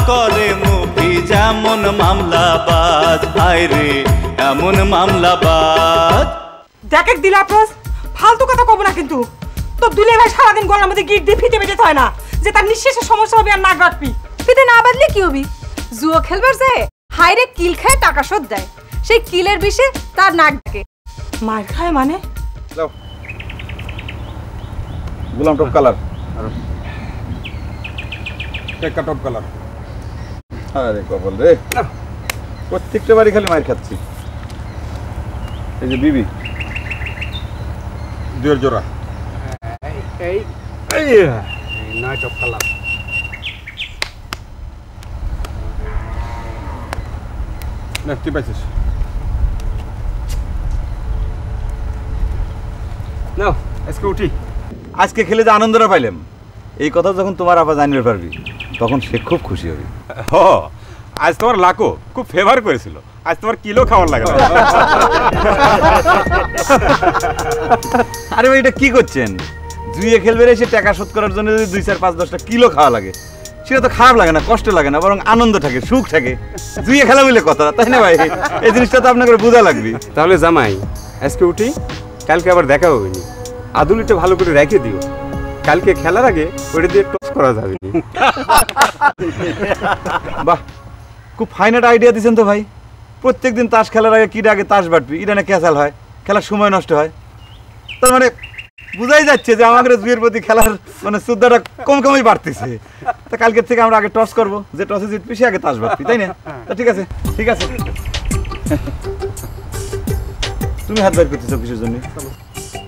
করে মুভি যেমন মামলাবাজ, হায় রে এমন মামলাবাজ। দেখ দিলাপ্রস, ফালতু কথা কব না কিন্তু। তো দুলে ভাই সারাদিন গলার মধ্যে গিট দিয়ে ফিতে বেঁধে হয় না যে তার নিঃশ্বাসের সমস্যা হবে আর নাক রাখবি। ফিতে না বাঁধলে কি হবি? জুয়ো খেলবার যায় হাইরে কিল খায় টাকা শোধ দেয়, সেই কিলের বিষে তার নাক ডাকে। মার খায় মানে? গোলাম টপ কালার, টেক্কা টপ কালার। আরে কবল রে, প্রত্যেকটা বাড়ি খালি মার খাচ্ছি। এই যে বিবি দুয়ের জোড়া, এই নয় টপ কালার। না তুই পাইছিস নাও আজকে উঠি। আজকে খেলে যে আনন্দটা পাইলাম, এই কথা যখন তোমার আপা জানতে পারবি তখন সে খুব খুশি হবে। হ, আজ তোমার লাকো খুব ফেভার করেছিল, আজ তোমার কিলো খাওয়ার লাগে। আরে ভাই এটা কি করছেন? জুয়ে খেলবে এসে টাকা শোধ করার জন্য যদি 2, 4, 5, 10টা কিলো খাওয়া লাগে, সেটা তো খারাপ লাগে না, কষ্ট লাগে না, বরং আনন্দ থাকে, সুখ থাকে। জুয়ে খেলা মিলে কথা, তাই না ভাই? এই জিনিসটা তো আপনাকে বোঝা লাগবে। তাহলে জামাই আজকে উঠি, কালকে আবার দেখা হয়নি। আদুলিটা ভালো করে রেখে দিও, কালকে খেলার আগে ওটা দিয়ে টস করা যাবে। বাহ, খুব ফাইন একটা আইডিয়া দিচ্ছেন তো ভাই। প্রত্যেকদিন তাস খেলার আগে কিটা আগে তাস বাটবি, এটা না ক্যাসাল হয়, খেলার সময় নষ্ট হয়। তার মানে বুঝাই যাচ্ছে যে আমাদের জুয়ের প্রতি খেলার মানে শ্রদ্ধাটা কমই বাড়তেছে। তা কালকের থেকে আমরা আগে টস করবো, যে টসে জিতবি সে আগে তাস বাটবি, তাই না? তা ঠিক আছে, ঠিক আছে। তুমি হাত বাইর করতেছো কিসের জন্য?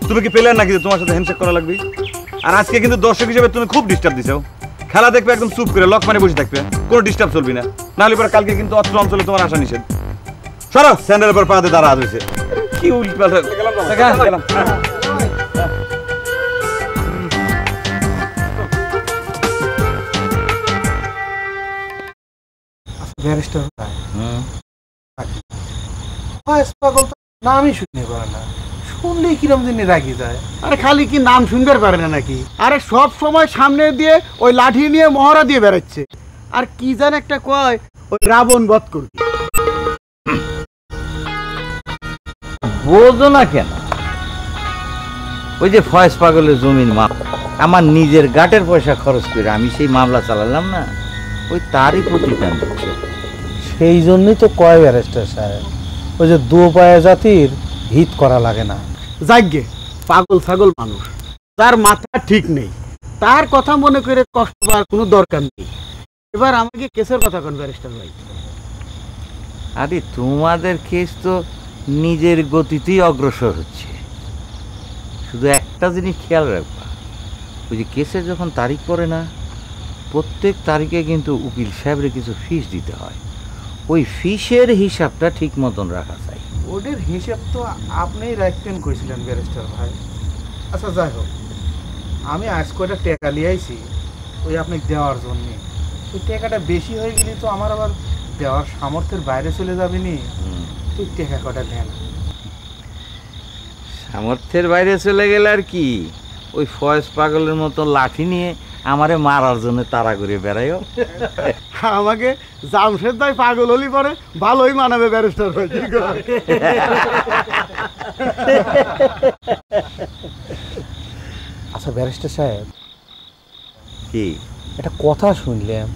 তুমি কি প্লেয়ার নাকি তোমার সাথে হ্যান্ডশেক করা লাগবে? আর আজকে কিন্তু দর্শক হিসেবে তুমি খুব ডিস্টার্ব দিছো। খেলা দেখবে একদম চুপ করে লক মানে বসে থাকবে, কোনো ডিস্টার্ব চলবি না, নাহলে পরে কালকে কিন্তু অত্র অঞ্চলে তোমার আসা নিষেধ। সরো, স্যান্ডেলের উপর পাতে দাঁড়া হয়েছে কি উল্টপাল্টা। গেলাম। ব্যারিস্টার পাগল তো নামই শুনে পারে না, শুনলেই কিরম দিনে রাগি যায়। আরে খালি কি নাম শুনতে পারে না নাকি? আরে সব সময় সামনে দিয়ে ওই লাঠি নিয়ে মহড়া দিয়ে বেড়াচ্ছে। আর কি জান একটা কয়, ওই রাবণ বধ করবি। বোঝো না কেন? ওই যে ফয়েজ পাগলের জমির আমার নিজের গাটের পয়সা খরচ করে আমি সেই মামলা চালালাম না, ওই তারই প্রতিদান দিচ্ছে। সেই জন্যই তো কয় ব্যারিস্টার সাহেব, ওই যে দু পায়া জাতির হিত করা লাগে না। যাগ্গে পাগল ছাগল মানুষ, তার মাথা ঠিক নেই, তার কথা মনে করে কষ্ট পাওয়ার কোনো দরকার নেই। এবার আমাকে কেসের কথা কোন ব্যারিস্টার ভাই? আরে তোমাদের কেস তো নিজের গতিতেই অগ্রসর হচ্ছে। শুধু একটা জিনিস খেয়াল রাখবা, ওই যে কেসের যখন তারিখ পড়ে না, প্রত্যেক তারিখে কিন্তু উকিল সাহেবের কিছু ফিস দিতে হয়। ওই ফিসের হিসাবটা ঠিক মতন রাখা চাই। ওদের হিসাব তো আপনিই রাখতেন কইছিলেন ব্যারিস্টার ভাই। আচ্ছা যাই হোক, আমি আজ কয়টা টাকা লিয়াইছি ওই আপনাকে দেওয়ার জন্যে। ওই টাকাটা বেশি হয়ে গেলে তো আমার আবার দেওয়ার সামর্থ্যের বাইরে চলে যাবে নি। তুই টাকা কটা দেন। সামর্থ্যের বাইরে চলে গেলে আর কি, ওই ফয়েজ পাগলের মতো লাঠি নিয়ে আমারে মারার জন্য তাড়া করে বেড়াইও। আমাকে জামশেদ ভাই পাগল হলি পরে ভালোই মানাবে ব্যারিস্টার ভাই। আচ্ছা ব্যারিস্টার সাহেব, কি একটা কথা শুনলাম,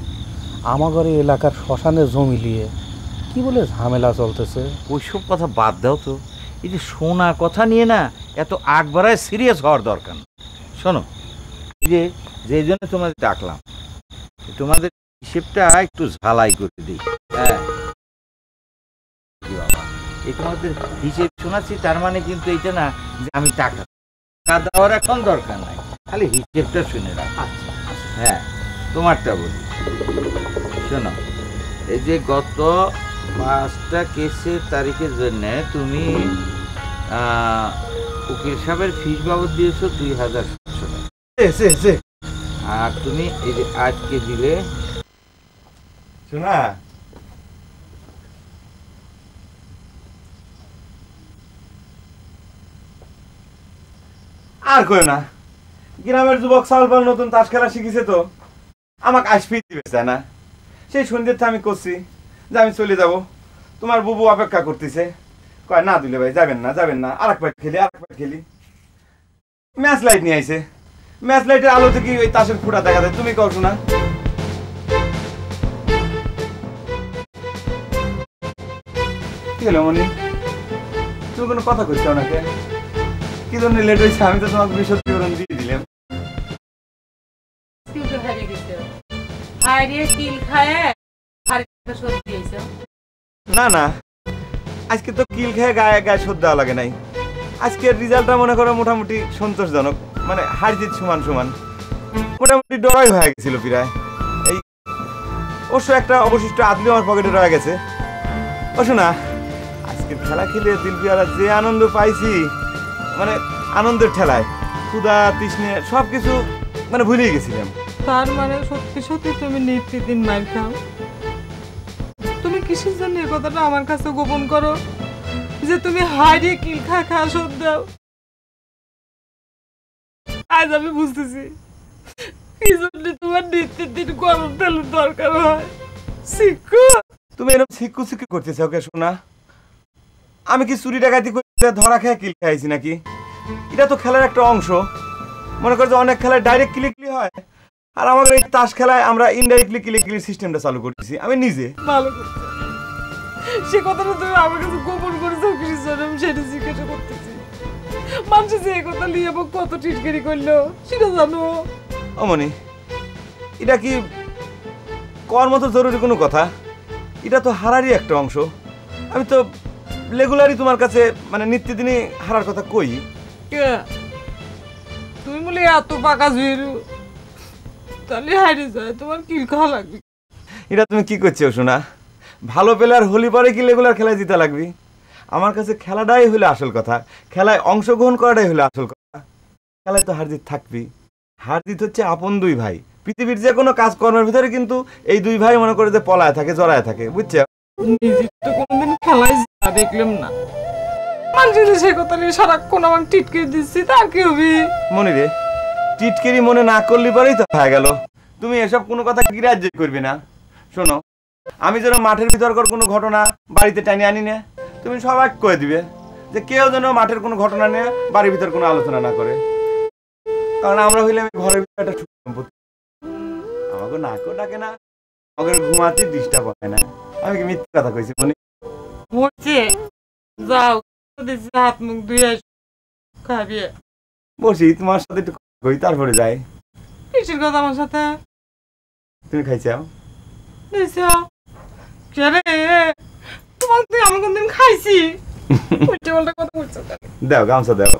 আমাদের এলাকার শ্মশানে জমি নিয়ে কি বলে ঝামেলা চলতেছে। ওইসব কথা বাদ দাও তো, এই যে শোনা কথা নিয়ে না এত আগ বাড়ায় সিরিয়াস হওয়ার দরকার না। শোনো, এই যে যেই জন্য তোমাদের ডাকলাম, তোমাদের হিসেবটা একটু ঝালাই করে দিই। হ্যাঁ বাবা, এই তোমাদের হিসেব শোনাচ্ছি, তার মানে কিন্তু এইটা না যে আমি টাকা দেওয়ার এখন দরকার নাই, খালি হিসেবটা শুনে রাখ। হ্যাঁ তোমারটা বলি, শোনো, এই যে গত 5টা কেসের তারিখের জন্য তুমি উকিল সাহেবের ফিস বাবদ দিয়েছো 2700 টাকা। আর তুমি এই যে আজকে দিলে, শোনা আর কই না, গ্রামের যুবক চাউল পাল নতুন তাস খেলা শিখেছে তো আমাকে আসফি দিবে চায় না। সেই সন্ধ্যেতে আমি করছি যে আমি চলে যাব, তোমার বুবু অপেক্ষা করতেছে, কয় না দুলে ভাই যাবেন না, আর এক পাট খেলি। ম্যাচ লাইট নিয়ে আইছে, ম্যাচ লাইটের আলোতে কি ওই তাসের ফুটা দেখা যায়? তুমি কও শোনা। কি হলো মনি, তুমি কোনো কথা কইছো নাকি? কি জন্য লেট হয়েছে? আমি তো তোমাকে বিশদ বিবরণ দিয়ে দিলাম। না আজকে তো কিল খেয়ে গায়ে শোধ দেওয়া লাগে নাই। আজকের রেজাল্টটা মনে করো মোটামুটি সন্তোষজনক, মানে হার জিত সমান, মোটামুটি ডরাই হয়ে গেছিল প্রায়। এই অবশ্য একটা অবশিষ্ট আদলি আমার পকেটে রয়ে গেছে। ও শোনা, আজকের খেলা খেলে দিলপিয়ারা যে আনন্দ পাইছি, মানে আনন্দের ঠেলায় ক্ষুধা তৃষ্ণে সবকিছু মানে ভুলেই গেছিলাম। তার মানে সত্যি তুমি নিত্যদিন মার খাও? তুমি কিসের জন্য এই কথাটা আমার কাছে গোপন করো যে তুমি হারিয়ে কিল খা শোধ দাও? আজ আমি বুঝতেছি কি জন্য তোমার নিত্যদিন গরম তেলের দরকার হয়। শিক্ষু, তুমি এরকম শিক্ষু করতেছ ওকে শোনা? আমি কি চুরি ডাকাতি করে ধরা খেয়ে কিল খাইছি নাকি? এটা তো খেলার একটা অংশ। মনে করো যে অনেক খেলায় ডাইরেক্ট ক্লিকলি হয়, আর আমাদের এই তাস খেলায় আমরা ইনডাইরেক্টলি ক্লিকলি সিস্টেমটা চালু করতেছি আমি নিজে। ভালো করছো, সে কথাটা তুমি আমার কাছে গোপন করেছো কিসের জন্য আমি সেটা জিজ্ঞাসা করতেছি। মানুষ যে এই কথা নিয়ে এবং কত টিটকারি করলো সেটা জানো? অমনি, এটা কি কর মতো জরুরি কোনো কথা? এটা তো হারারই একটা অংশ। আমি তো রেগুলারই তোমার কাছে মানে নিত্যদিনই হারার কথা কই। তুমি বলে এত পাকা জুয়েরু, তাহলে হারিয়ে যায় তোমার কিল খাওয়া লাগবে। এটা তুমি কি করছো শোনা? ভালো প্লেয়ার হলি পরে কি রেগুলার খেলায় জিতা লাগবে? আমার কাছে খেলাটাই হলো আসল কথা, খেলায় অংশগ্রহণ করাটাই হলো আসল কথা। খেলায় তো হার জিত থাকবি। হার জিত হচ্ছে আপন দুই ভাই। পৃথিবীর যে কোনো কাজকর্মের ভিতরে কিন্তু এই দুই ভাই মনে করে যে পলায় থাকে, জড়ায় থাকে, বুঝছো? নিজে তো কোনোদিন খেলায় দেখলাম না, মানুষ সে কথা নিয়ে সারাক্ষণ আমার টিটকিরি দিচ্ছি, তার কি হবে? মনে রে, টিটকিরি মনে না করলে পরেই তো হয়ে গেল। তুমি এসব কোনো কথা গ্রাহ্য করবে না। শোনো, আমি যেন মাঠের ভিতরকার কোনো ঘটনা বাড়িতে টানিয়ে আনি না, তুমি সবাই কয়ে দিবে যে কেউ যেন মাঠের কোনো ঘটনা নিয়ে বাড়ির ভিতর কোনো আলোচনা না করে। কারণ আমরা হইলে আমি ঘরের ভিতরে একটা সুখ সম্পত্তি, আমাকে নাকও ডাকে না, আমাকে ঘুমাতে ডিস্টার্ব হয় না। আমি কি মিথ্যে কথা কইছি মনে হচ্ছে? যাও হাত মুখ ধুয়ে খাবি। বসি তোমার সাথে একটু কই, তারপরে যাই। কিসের কথা আমার সাথে? তুমি খাইছাও? তোমার তুই আমি কোনদিন খাইছি? কথা বলছো, দাও গামছা দাও।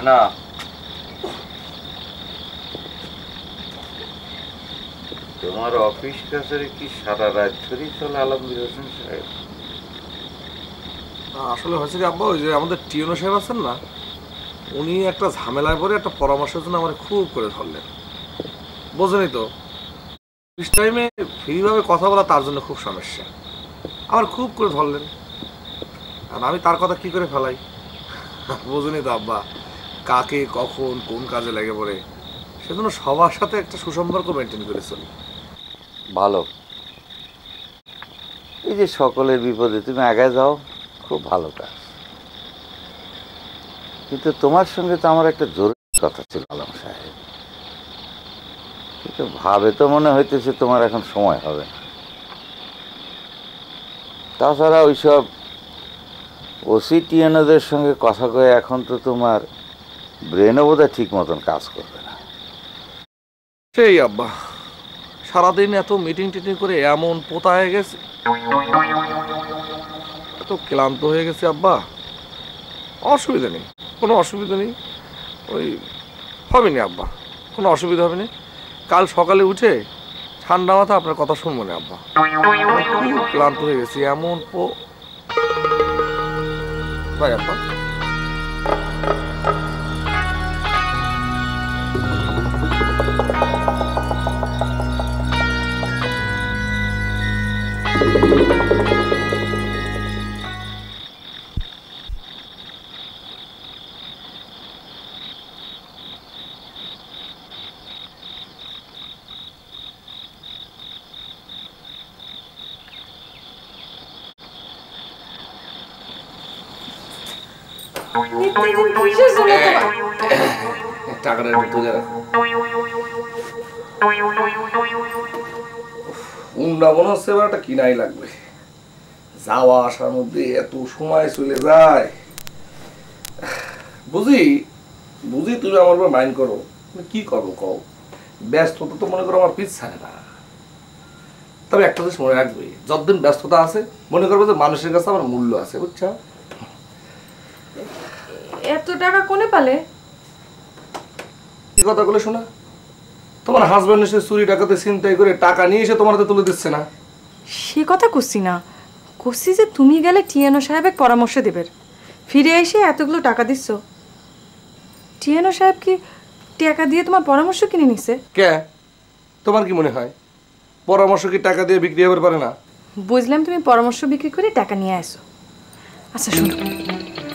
না তোমার অফিস কাছারি কি সারা রাত ধরেই চলে আলমগীর হোসেন সাহেব? আসলে হয়েছে কি আব্বা, ওই যে আমাদের টিউনো সাহেব আছেন না, উনি একটা ঝামেলায় পরে একটা পরামর্শের জন্য আমার খুব করে ধরলেন। বোঝেনি তো, অফিস টাইমে ফ্রিভাবে কথা বলা তার জন্য খুব সমস্যা। আমার খুব করে ধরলেন, আর আমি তার কথা কি করে ফেলাই? বোঝেনি তো আব্বা, কাকে কখন কোন কাজে লেগে পড়ে, সেজন্য সবার সাথে একটা সুসম্পর্ক মেনটেন করে চলি। ভালো, এই যে সকলের বিপদে তুমি আগে যাও, খুব ভালো কাজ। কিন্তু তোমার সঙ্গে তো আমার একটা জরুরি কথা ছিল আলম সাহেব। কিন্তু ভাবে তো মনে হইতেছে তোমার এখন সময় হবে না। তাছাড়া ওইসব ওসিটিএনদের সঙ্গে কথা কয়ে এখন তো তোমার ব্রেনও বোধহয় ঠিক মতন কাজ করবে না। সেই আব্বা, সারাদিন এত মিটিং টিটিং করে এমন পোতা হয়ে গেছে, এত ক্লান্ত হয়ে গেছে আব্বা। অসুবিধা নেই, কোনো অসুবিধা নেই, ওই হবে না আব্বা, কোনো অসুবিধা হবে না। কাল সকালে উঠে ঠান্ডা মাথা আপনার কথা শুনবো না আব্বা। খুব ক্লান্ত হয়ে গেছি, এমন ভাই আব্বা। কিসের জন্য তোমার? টাকাটা একটু তুলে রাখো। উন্ডা মনে হচ্ছে এবার একটা কিনাই লাগবে। যাওয়া আসার মধ্যে এত সময় চলে যায়। বুঝি বুঝি তুমি আমার উপর মাইন্ড করো, কি করবো কও? ব্যস্ততা তো মনে করো আমার পিছ ছাড়ে না। তবে একটা জিনিস মনে রাখবে, যতদিন ব্যস্ততা আছে মনে করবে যে মানুষের কাছে আমার মূল্য আছে, বুঝছো? এত টাকা কোনে পালে? কি কথা বলে শোনা, তোমার হাজবেন্ড এসে চুরি ডাকাতে চিন্তাই করে টাকা নিয়ে এসে তোমার হাতে তুলে দিচ্ছে না। সে কথা কইছি না, কইছি যে তুমি গেলে টিএনও সাহেবের পরামর্শ দেবের, ফিরে এসে এতগুলো টাকা দিচ্ছ। টিএনও সাহেব কি টাকা দিয়ে তোমার পরামর্শ কিনে নিছে? কে, তোমার কি মনে হয় পরামর্শ কি টাকা দিয়ে বিক্রি হতে পারে না? বুঝলাম তুমি পরামর্শ বিক্রি করে টাকা নিয়ে আসো। আচ্ছা শোনো,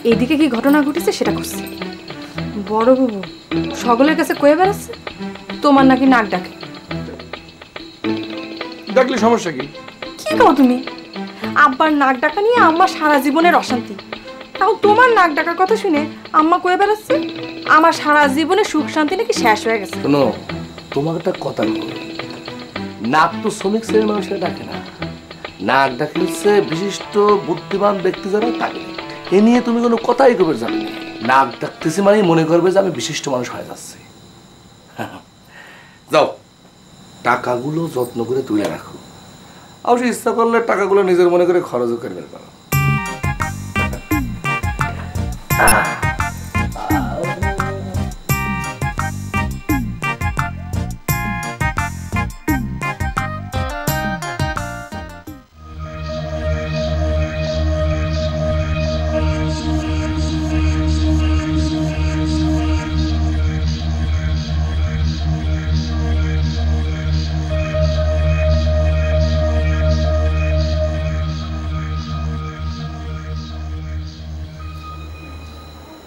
এইদিকে কি ঘটনা ঘটেছে সেটা করছি। বড় বাবু সকলের কাছে কয়ে বেড়াচ্ছে তোমার নাকি নাক ডাকে। ডাকলে সমস্যা কি? কি কও তুমি? আব্বার নাক ডাকা নিয়ে আম্মা সারা জীবনের অশান্তি, তাও তোমার নাক ডাকার কথা শুনে আম্মা কয়ে বেড়াচ্ছে আমার সারা জীবনের সুখ শান্তি নাকি শেষ হয়ে গেছে। শোনো, তোমার একটা কথা বলি, নাক তো শ্রমিক শ্রেণীর মানুষের ডাকে না, নাক ডাকে হচ্ছে বিশিষ্ট বুদ্ধিমান ব্যক্তি যারা তাকে। এ নিয়ে তুমি কোনো কথাই করবে যাবে না। নাক ডাকতেছি মানে মনে করবে যে আমি বিশিষ্ট মানুষ হয়ে যাচ্ছি। যাও, টাকাগুলো যত্ন করে তুলে রাখো, অবশ্যই ইচ্ছা করলে টাকাগুলো নিজের মনে করে খরচও করে বের করো।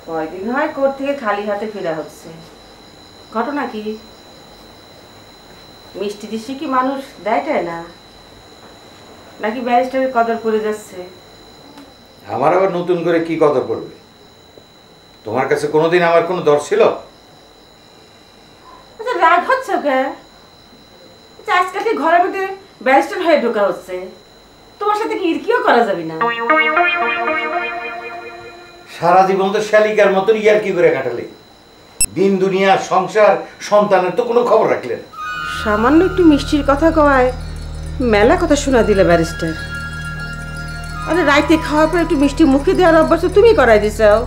কয়দিন হয় কোর্ট থেকে খালি হাতে ফেরা হচ্ছে, ঘটনা কি? মিষ্টি দিশি কি মানুষ দেয়টাই না, নাকি ব্যারিস্টারের কদর পড়ে যাচ্ছে? আমার আবার নতুন করে কি কদর পড়বে? তোমার কাছে কোনোদিন আমার কোনো দর ছিল? আচ্ছা রাগ হচ্ছে ওকে, আচ্ছা আজকালকে ঘরের মধ্যে ব্যারিস্টার হয়ে ঢোকা হচ্ছে, তোমার সাথে কি ইরকিও করা যাবে না? সারা জীবন তো শালিকার মতন ইয়ার কি করে কাটালে, দিন দুনিয়া সংসার সন্তানের তো কোনো খবর রাখলেন। সামান্য একটু মিষ্টির কথা কওয়ায় মেলা কথা শোনা দিলে ব্যারিস্টার। আরে রাইতে খাওয়ার পর একটু মিষ্টি মুখে দেওয়ার অভ্যাস তুমি করাই দিছাও।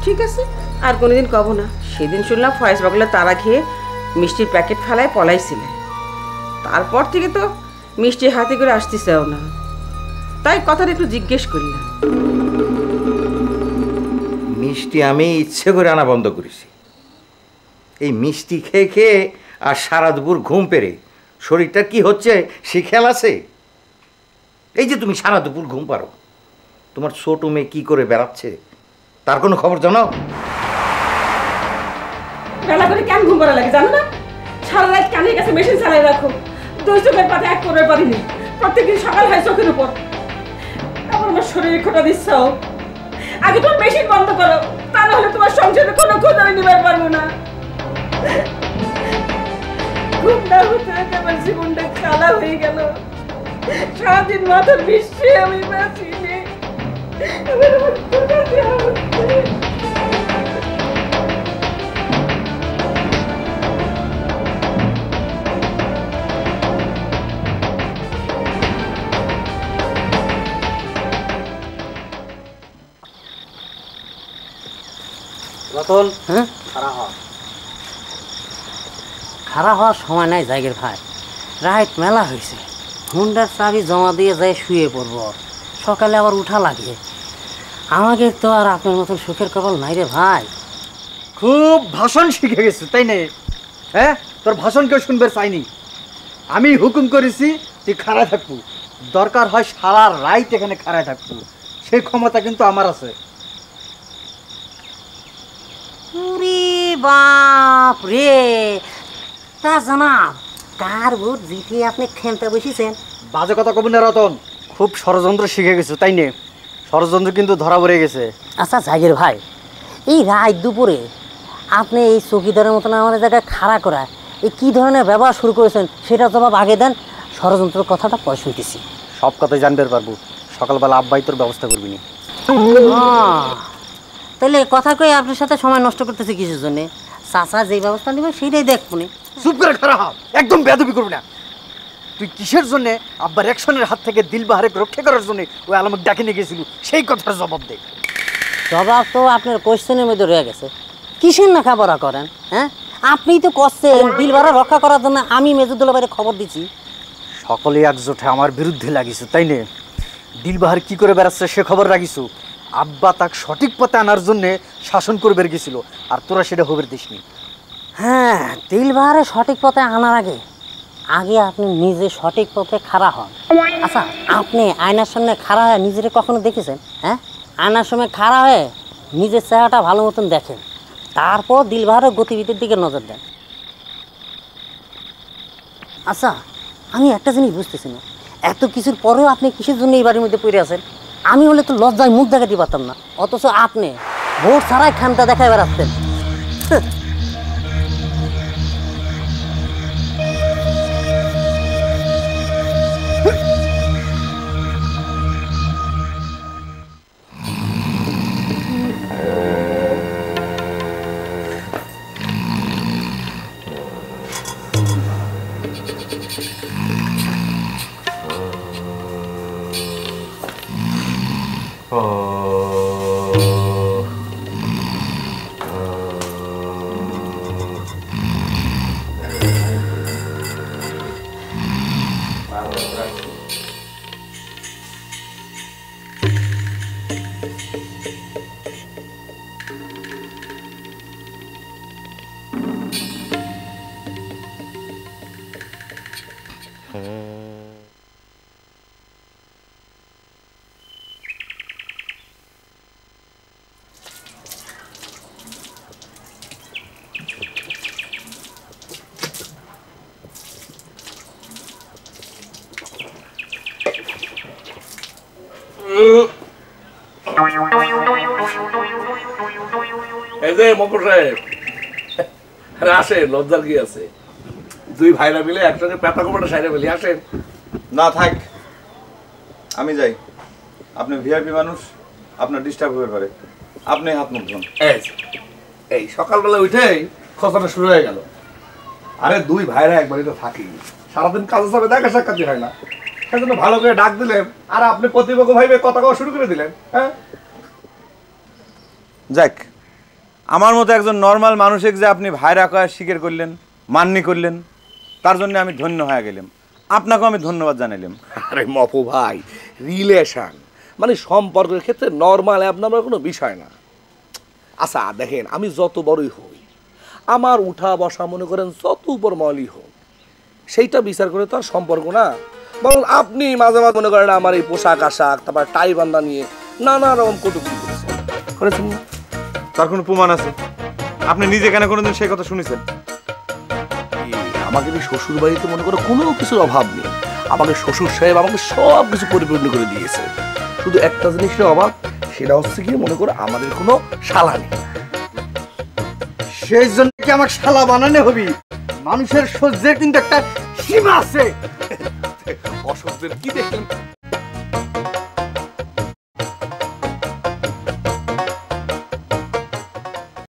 ঠিক আছে, আর কোনোদিন কব না। সেদিন শুনলাম ফয়েজ বাগলে তারা খেয়ে মিষ্টির প্যাকেট ফেলায় পলাইছিলে, তারপর থেকে তো মিষ্টি হাতে করে আসতেছেও না, তাই কথাটা একটু জিজ্ঞেস করলাম। মিষ্টি আমি ইচ্ছে করে আনা বন্ধ করেছি। এই মিষ্টি খেয়ে খেয়ে আর সারা দুপুর ঘুম পেরে শরীরটা কি হচ্ছে সে খেয়াল আছে? এই যে তুমি সারা দুপুর ঘুম পারো, তোমার ছোট মেয়ে কি করে বেড়াচ্ছে তার কোনো খবর জানো? বেলা করে কেন ঘুম পাড়া লাগে জানো না? সারা রাত কানের কাছে মেশিন চালাই রাখো, দুই চোখের পাতে এক করতে পারিনি, প্রত্যেকদিন সকাল হয় চোখের উপর। তারপর আমার শরীরে খোটা দিচ্ছ। আগে তোমার মেশিন বন্ধ করো, তা না হলে তোমার সংসারে কোনো খোঁজ আমি নিবার পারবো না। ঘুম না হতে হতে আমার জীবনটা কালা হয়ে গেল, সারাদিন মাথা বৃষ্টি আমি বাঁচি নে। রতন, হ্যাঁ খাড়া হওয়ার সময় নাই জায়গের ভাই, রাইট মেলা হয়েছে, হুন্ডার চাবি জমা দিয়ে যায় শুয়ে পড়ব, সকালে আবার উঠা লাগে। আমাকে তো আর আপনার মতন সুখের কপাল নাই রে ভাই। খুব ভাষণ শিখে গেছে তাই না? হ্যাঁ, তোর ভাষণ কেউ শুনবে চাইনি। আমি হুকুম করেছি তুই খাড়ায় থাকবো, দরকার হয় সারা রাইট এখানে খাড়ায় থাকবো, সেই ক্ষমতা কিন্তু আমার আছে। বাপ রে, তা জানাব কার ভোট জিতিয়ে আপনি খেলতে বসেছেন? বাজে কথা কবি না রতন, খুব ষড়যন্ত্র শিখে গেছো তাই নে, ষড়যন্ত্র কিন্তু ধরা পড়ে গেছে। আচ্ছা জাগির ভাই, এই রাত দুপুরে আপনি এই চৌকিদারের মতন আমাদের জায়গায় খাড়া করা এই কী ধরনের ব্যবহার শুরু করেছেন সেটা জবাব আগে দেন, ষড়যন্ত্রের কথাটা পরে শুনতেছি। সব কথাই জানতে পারবো, সকালবেলা আব্বাই তোর ব্যবস্থা করবি নি। তাহলে কথা কই আপনার সাথে সময় নষ্ট করতেছে কিছুর জন্যে? চাচা যেই ব্যবস্থা নেবে সেইটাই দেখবো নি। চুপ করে খারাপ, একদম বেয়াদবি করবি না। তুই কিসের জন্য আব্বার অ্যাকশনের হাত থেকে দিলবাহারকে রক্ষা করার জন্য ওই আলমকে ডাকে নিয়ে গেছিল, সেই কথার জবাব দে। জবাব তো আপনার কোয়েশ্চেনের মধ্যে রয়ে গেছে। কিসের লেখাপড়া করেন? হ্যাঁ, আপনিই তো করছেন দিলবাহার রক্ষা করার জন্য আমি মেজুদুল্লাহ ভাইয়ের খবর দিচ্ছি। সকলে একজোটে আমার বিরুদ্ধে লাগিস, তাই নে? দিলবাহার কি করে বেড়াচ্ছে সে খবর রাখিস। আব্বা তাকে সঠিক পথে আনার জন্যে শাসন করে বের গেছিল, আর তোরা সেটা হবের দিসনি। হ্যাঁ, দিলবাহারের সঠিক পথে আনার আগে আগে আপনি নিজে সঠিক পথে খাড়া হন। আচ্ছা, আপনি আয়নার সামনে খাড়া হয়ে নিজেরে কখনো দেখেছেন? হ্যাঁ, আয়নার সামনে খাড়া হয়ে নিজের চেহারাটা ভালো মতন দেখেন, তারপর দিলবাহারের গতিবিধির দিকে নজর দেন। আচ্ছা, আমি একটা জিনিস বুঝতেছি না, এত কিছুর পরেও আপনি কিসের জন্য এই বাড়ির মধ্যে পড়ে আছেন? আমি হলে তো লজ্জায় মুখ দেখাতে পারতাম না, অথচ আপনি ভোট ছাড়াই খামটা দেখায় বেড়াচ্ছেন। আসেন, লজ্জার কি আছে? দুই ভাইরা মিলে একসঙ্গে পেটা কোপাটা সাইডে ফেলি। আসেন। না থাক, আমি যাই। আপনি ভিআইপি মানুষ, আপনার ডিস্টার্ব হয়ে পারে, আপনি হাত মুখ ধরুন। এই সকালবেলা উঠেই খোঁচাটা শুরু হয়ে গেল। আরে দুই ভাইরা এক বাড়িতে থাকি, সারাদিন কাজের সাথে দেখা সাক্ষাৎ হয় না, সেজন্য ভালো করে ডাক দিলেন আর আপনি প্রতিপক্ষ ভাইবে কথা কওয়া শুরু করে দিলেন। হ্যাঁ, যাক, আমার মতো একজন নর্মাল মানুষকে যে আপনি ভাইরা কয়া স্বীকার করলেন, মান্যি করলেন, তার জন্য আমি ধন্য হয়ে গেলাম। আপনাকেও আমি ধন্যবাদ জানাইলাম। আরে মপু ভাই, রিলেশন মানে সম্পর্কের ক্ষেত্রে নর্মাল অ্যাবনর্মাল কোনো বিষয় না। আচ্ছা দেখেন, আমি যত বড়ই হই, আমার উঠা বসা মনে করেন যত উপর মলই হোক, সেইটা বিচার করে তো আর সম্পর্ক না। বরং আপনি মাঝে মাঝে মনে করেন আমার এই পোশাক আশাক, তারপর টাই বান্ধা নিয়ে নানা রকম কটূক্তি করেছেন না? তার কোনো প্রমাণ আছে? আপনি নিজে কেন কোনোদিন সেই কথা শুনেছেন? আমাকে শ্বশুর বাড়িতে মনে করো কোনো কিছুর অভাব নেই, আমাকে শ্বশুর সাহেব আমাকে সব কিছু পরিপূর্ণ করে দিয়েছে। শুধু একটা জিনিসের অভাব, সেটা হচ্ছে কি মনে করো আমাদের কোনো শালা নেই। সেই জন্য কি আমার শালা বানানো হবি? মানুষের সহ্যের কিন্তু একটা সীমা আছে। অসহ্যের কি দেখলেন?